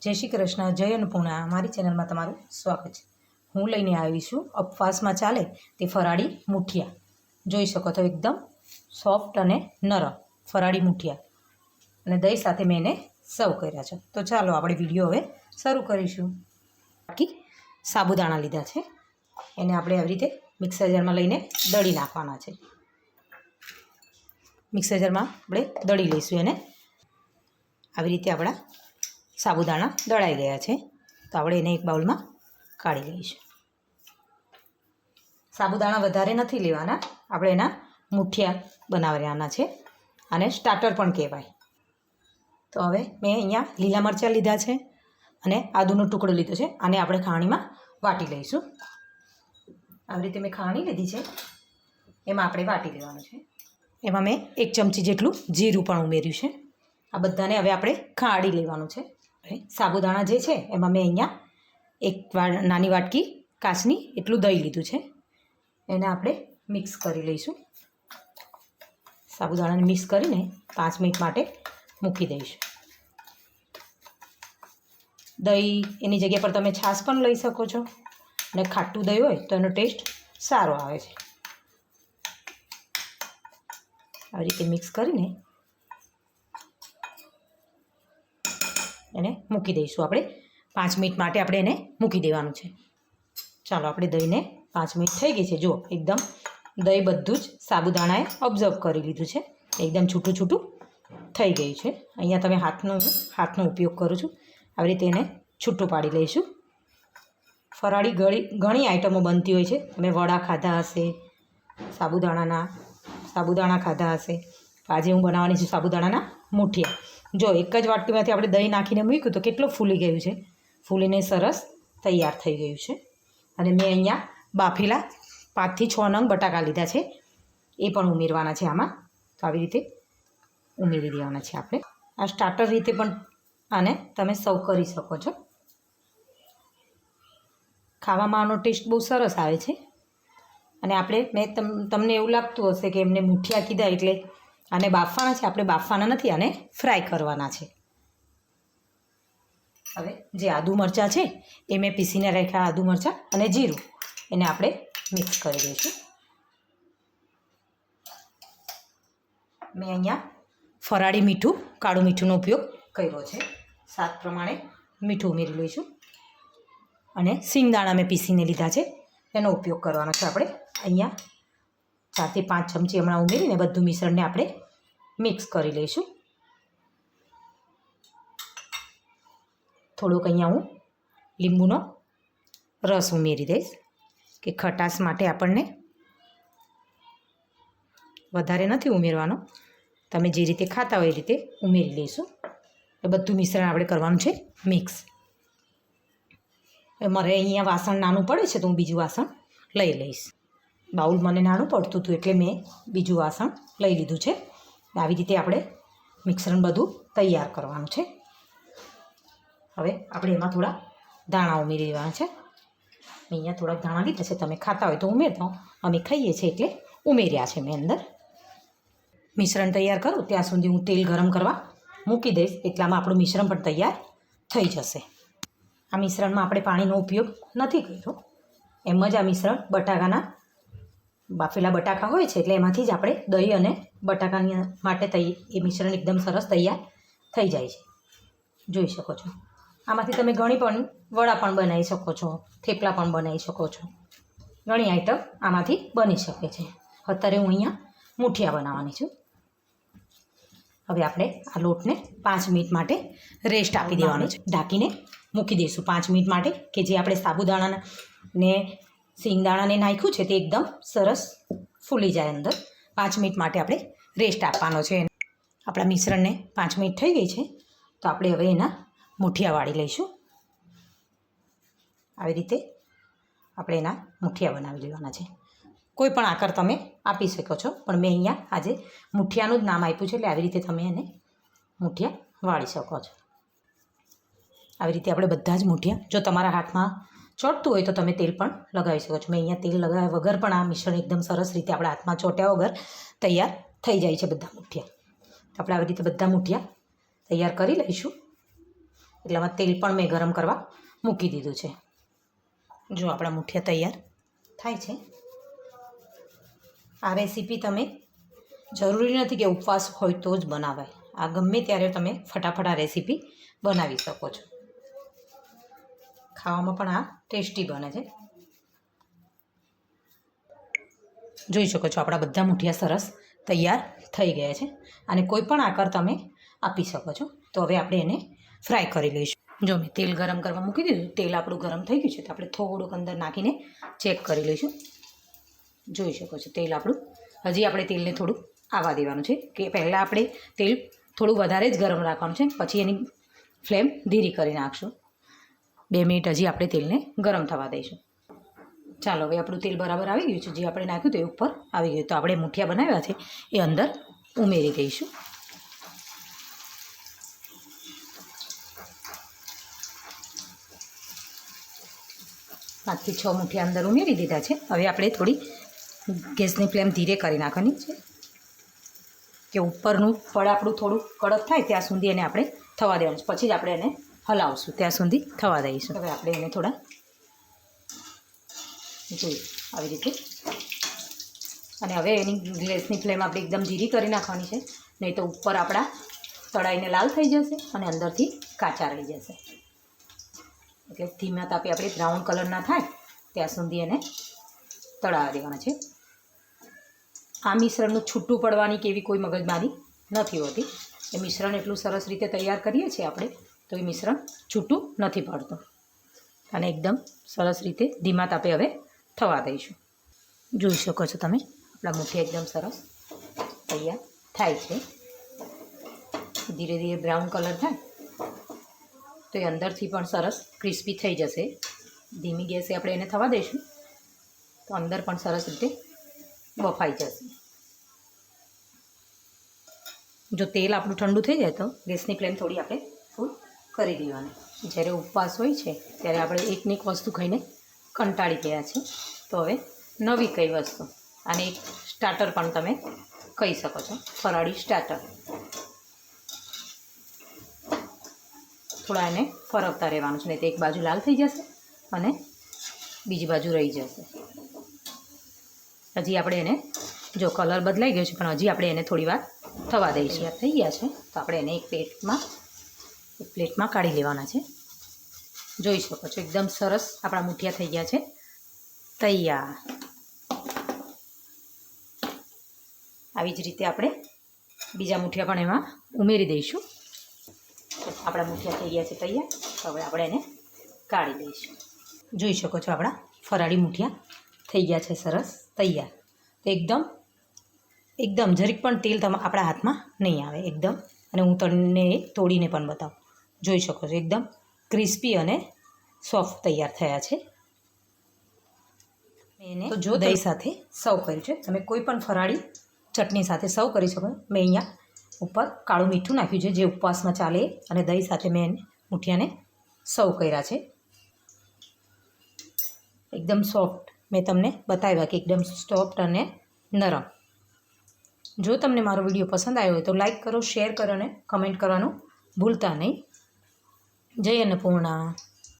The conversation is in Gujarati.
જય શ્રી કૃષ્ણ, જય અન્નપૂર્ણા. મારી ચેનલમાં તમારું સ્વાગત છે. હું લઈને આવી છું ઉપવાસમાં ચાલે તે ફરાળી મૂઠિયા. જોઈ શકો તો એકદમ સોફ્ટ અને નરમ ફરાળી મૂઠિયા અને દહીં સાથે મેં એને સર્વ કર્યા છે. તો ચાલો આપણે વિડીયો હવે શરૂ કરીશું. બાકી સાબુદાણા લીધા છે, એને આપણે આવી રીતે મિક્સર જારમાં લઈને દળી નાખવાના છે. મિક્સર જારમાં આપણે દળી લઈશું એને. આવી રીતે આપણા સાબુદાણા દળાઈ ગયા છે, તો આપણે એને એક બાઉલમાં કાઢી લઈશું. સાબુદાણા વધારે નથી લેવાના, આપણે એના મૂઠિયા બનાવવાના છે, અને સ્ટાર્ટર પણ કહેવાય. તો હવે મેં અહીંયા લીલા મરચાં લીધા છે અને આદુનો ટુકડો લીધો છે, આને આપણે ખાણીમાં વાટી લઈશું. આવી રીતે મેં ખાણી લીધી છે, એમાં આપણે વાટી લેવાનું છે. એમાં મેં 1 ચમચી જેટલું જીરું પણ ઉમેર્યું છે. આ બધાને હવે આપણે ખાડી લેવાનું છે. સાબુદાણા જે છે એમાં મેં અહીંયા એક નાની વાટકી કાચની એટલું દહીં લીધું છે, એને આપણે મિક્સ કરી લઈશું. સાબુદાણાને મિક્સ કરીને 5 મિનિટ માટે મૂકી દઈશું. દહીં એની જગ્યા પર તમે છાશ પણ લઈ શકો છો, અને ખાટું દહીં હોય તો એનો ટેસ્ટ સારો આવે છે. આવી રીતે મિક્સ કરીને એને મૂકી દઈશું. આપણે 5 મિનિટ માટે આપણે એને મૂકી દેવાનું છે. ચાલો, આપણે દહીંને 5 મિનિટ થઈ ગઈ છે. જુઓ, એકદમ દહીં બધું જ સાબુદાણાએ ઓબ્ઝર્વ કરી લીધું છે, એકદમ છૂટું છૂટું થઈ ગયું છે. અહીંયા તમે હાથનો ઉપયોગ કરું છું, આવી રીતે એને છૂટું પાડી લઈશું. ફરાળી ઘણી આઈટમો બનતી હોય છે. તમે વડા ખાધા હશે, સાબુદાણા ખાધા હશે. આજે હું બનાવવાની છું સાબુદાણાના મૂઠિયા. જો, એક જ વાટકીમાંથી આપણે દહીં નાખીને મૂક્યું તો કેટલું ફૂલી ગયું છે. ફૂલીને સરસ તૈયાર થઈ ગયું છે. અને મેં અહીંયા બાફેલા 5 થી 6 નંગ બટાકા લીધા છે, એ પણ ઉમેરવાના છે આમાં. તો આવી રીતે ઉમેરી દેવાના છે આપણે. આ સ્ટાર્ટર રીતે પણ આને તમે સર્વ કરી શકો છો. ખાવામાં આનો ટેસ્ટ બહુ સરસ આવે છે. અને મેં તમને એવું લાગતું હશે કે એમને મૂઠિયા કીધા એટલે આને બાફવાના છે. આપણે બાફવાના નથી, આને ફ્રાય કરવાના છે. હવે જે આદુ મરચાં છે એ મેં પીસીને રાખ્યા, આદુ મરચાં અને જીરું, એને આપણે મિક્સ કરી દઈશું. મેં અહીંયા ફરાળી મીઠું, કાળું મીઠુંનો ઉપયોગ કર્યો છે. સ્વાદ પ્રમાણે મીઠું ઉમેરી લઈશું. અને સિંગદાણા મેં પીસીને લીધા છે, એનો ઉપયોગ કરવાનો છે આપણે. અહીંયા 4 થી 5 ચમચી હમણાં ઉમેરીને બધું મિશ્રણને આપણે મિક્સ કરી લઈશું. થોડોક અહીંયા હું લીંબુનો રસ ઉમેરી દઈશ કે ખટાશ માટે. આપણને વધારે નથી ઉમેરવાનો, તમે જે રીતે ખાતા હોય એ રીતે ઉમેરી લઈશું. એ બધું મિશ્રણ આપણે કરવાનું છે મિક્સ. મારે અહીંયા વાસણ નાનું પડે છે, તો હું બીજું વાસણ લઈ લઈશ. બાઉલ મને નાનું પડતું હતું એટલે મેં બીજું વાસણ લઈ લીધું છે. આવી રીતે આપણે મિશ્રણ બધું તૈયાર કરવાનું છે. હવે આપણે એમાં થોડા દાણા ઉમેરી દેવાના છે. અહીંયા થોડાક દાણા લીધા છે, તમે ખાતા હોય તો ઉમેરતા. અમે ખાઈએ છીએ એટલે ઉમેર્યા છે મેં અંદર. મિશ્રણ તૈયાર કરું ત્યાં સુધી હું તેલ ગરમ કરવા મૂકી દઈશ, એટલામાં આપણું મિશ્રણ પણ તૈયાર થઈ જશે. આ મિશ્રણમાં આપણે પાણીનો ઉપયોગ નથી કર્યો, એમ જ આ મિશ્રણ બટાકાના બાફેલા બટાકા હોય છે એટલે એમાંથી જ આપણે દહીં અને બટાકાની માટે એ મિશ્રણ એકદમ સરસ તૈયાર થઈ જાય છે. જોઈ શકો છો. આમાંથી તમે ઘણી પણ વડા પણ બનાવી શકો છો, થેપલા પણ બનાવી શકો છો. ઘણી આઈટમ આમાંથી બની શકે છે. અત્યારે હું અહીંયા મૂઠિયા બનાવવાની છું. હવે આપણે આ લોટને 5 મિનિટ માટે રેસ્ટ આપી દેવાનો છે. ઢાંકીને મૂકી દઈશું 5 મિનિટ માટે, કે જે આપણે સાબુદાણા ને સિંગદાણાને નાખ્યું છે તે એકદમ સરસ ફૂલી જાય અંદર. 5 મિનિટ માટે આપણે રેસ્ટ આપવાનો છે. આપણા મિશ્રણને 5 મિનિટ થઈ ગઈ છે, તો આપણે હવે એના મૂઠિયા વાળી લઈશું. આવી રીતે આપણે એના મૂઠિયા બનાવી લેવાના છે. કોઈ પણ આકાર તમે આપી શકો છો, પણ મેં અહીંયા આજે મૂઠિયાનું જ નામ આપ્યું છે, એટલે આવી રીતે તમે એને મૂઠિયા વાળી શકો છો. આવી રીતે આપણે બધા જ મૂઠિયા, જો તમારા હાથમાં ચોંટતું હોય તો તમે તેલ પણ લગાવી શકો છો. મેં અહીંયા તેલ લગાવ્યા વગર પણ આ મિશ્રણ એકદમ સરસ રીતે આપણા હાથમાં ચોંટ્યા વગર તૈયાર થઈ જાય છે બધા મૂઠિયા. તો આપણે આવી રીતે બધા મૂઠિયા તૈયાર કરી લઈશું. એટલામાં તેલ પણ મેં ગરમ કરવા મૂકી દીધું છે. જો આપણા મુઠિયા તૈયાર થાય છે. આ રેસીપી તમે જરૂરી નથી કે ઉપવાસ હોય તો જ બનાવાય. આ ગમે ત્યારે તમે ફટાફટ આ રેસીપી બનાવી શકો છો. ખાવામાં પણ આ ટેસ્ટી બને છે. જોઈ શકો છો આપણા બધા મુઠિયા સરસ તૈયાર થઈ ગયા છે અને કોઈ પણ આકાર તમે આપી શકો છો. તો હવે આપણે એને ફ્રાય કરી લઈશું. જો મેં તેલ ગરમ કરવા મૂકી દીધું. તેલ આપણું ગરમ થઈ ગયું છે તો આપણે થોડુંક અંદર નાખીને ચેક કરી લઈશું. જોઈ શકો છો તેલ આપણું, હજી આપણે તેલને થોડું આવવા દેવાનું છે કે પહેલાં આપણે તેલ થોડું વધારે જ ગરમ રાખવાનું છે, પછી એની ફ્લેમ ધીરી કરી નાખશું. 2 મિનિટ હજી આપણે તેલને ગરમ થવા દઈશું. ચાલો હવે આપણું તેલ બરાબર આવી ગયું છે. જે આપણે નાખ્યું તે ઉપર આવી ગયું. તો આપણે મુઠિયા બનાવ્યા છે એ અંદર ઉમેરી દઈશું. 5 થી 6 મુઠિયા અંદર ઉમેરી દીધા છે. હવે આપણે થોડી ગેસની ફ્લેમ ધીરે કરી નાખવાની છે કે ઉપરનું પડ આપણું થોડું કડક થાય ત્યાં સુધી એને આપણે થવા દેવાનું છે. પછી જ આપણે એને હલાવશું, ત્યાં સુધી થવા દઈશું. હવે આપણે એને થોડા જોઈ આવી રીતે, અને હવે એની ગેસની ફ્લેમ આપણે એકદમ ધીરી કરી નાખવાની છે, નહીં તો ઉપર આપણા તળાઈને લાલ થઈ જશે અને અંદરથી કાચા રહી જશે. એટલે ધીમા તાપે આપણે બ્રાઉન કલરના થાય ત્યાં સુધી એને તળાવવા દેવાના છે. આ મિશ્રણનું છૂટું પડવાની કે એવી કોઈ મગજમારી નથી હોતી. એ મિશ્રણ એટલું સરસ રીતે તૈયાર કરીએ છીએ આપણે તો એ મિશ્રણ છૂટું નથી પડતું. અને એકદમ સરસ રીતે ધીમા તાપે હવે થવા દઈશું. જોઈ શકો છો તમે આપણા મુઠિયા એકદમ સરસ તૈયાર થાય છે. ધીરે ધીરે બ્રાઉન કલર થાય તો એ અંદરથી પણ સરસ ક્રિસ્પી થઈ જશે. ધીમી ગેસે આપણે એને થવા દઈશું તો અંદર પણ સરસ રીતે બફાઈ જશે. જો તેલ આપણું ઠંડુ થઈ જાય તો ગેસની ફ્લેમ થોડી આપણે ફૂલ કરી દેવાની. જ્યારે ઉપવાસ હોય છે ત્યારે આપણે એકને એક વસ્તુ ખાઈને કંટાળી ગયા છે, તો હવે નવી કઈ વસ્તુ, અને એક સ્ટાર્ટર પણ તમે કહી શકો છો, ફરાળી સ્ટાર્ટર. થોડા એને ફરકતા રહેવાનું છે, નહીં તો એક બાજુ લાલ થઈ જશે અને બીજી બાજુ રહી જશે. હજી આપણે એને જો કલર બદલાઈ ગયો છે પણ હજી આપણે એને થોડી વાર થવા દઈશું. થઈ ગયા છે તો આપણે એને એક પ્લેટમાં કાઢી લેવાના છે. જોઈ શકો છો એકદમ સરસ આપણા મુઠિયા થઈ ગયા છે તૈયાર. આવી જ રીતે આપણે બીજા મુઠિયા પણ એમાં ઉમેરી દઈશું. આપણા મુઠિયા થઈ ગયા છે તૈયાર. તો હવે આપણે એને કાઢી દઈશું. જોઈ શકો છો આપણા ફરાળી મુઠિયા થઈ ગયા છે સરસ તૈયાર. તો એકદમ જરીક પણ તેલ આપણા હાથમાં નહીં આવે એકદમ. અને હું તમને તોડીને પણ બતાવું. જોઈ શકો છો એકદમ ક્રિસ્પી અને સોફ્ટ તૈયાર થયા છે. એને તો જો દહીં સાથે સર્વ કર્યું છે. તમે કોઈ પણ ફરાળી ચટણી સાથે સર્વ કરી શકો. મેં અહીંયા ઉપર કાળું મીઠું નાખ્યું છે જે ઉપવાસમાં ચાલે, અને દહીં સાથે મેં મુઠિયાને સર્વ કર્યા છે. એકદમ સોફ્ટ મેં તમને બતાવ્યા કે એકદમ સોફ્ટ અને નરમ. જો તમને મારો વિડીયો પસંદ આવ્યો હોય તો લાઈક કરો, શેર કરો અને કમેન્ટ કરવાનું ભૂલતા નહીં. જય અન્નપૂર્ણા.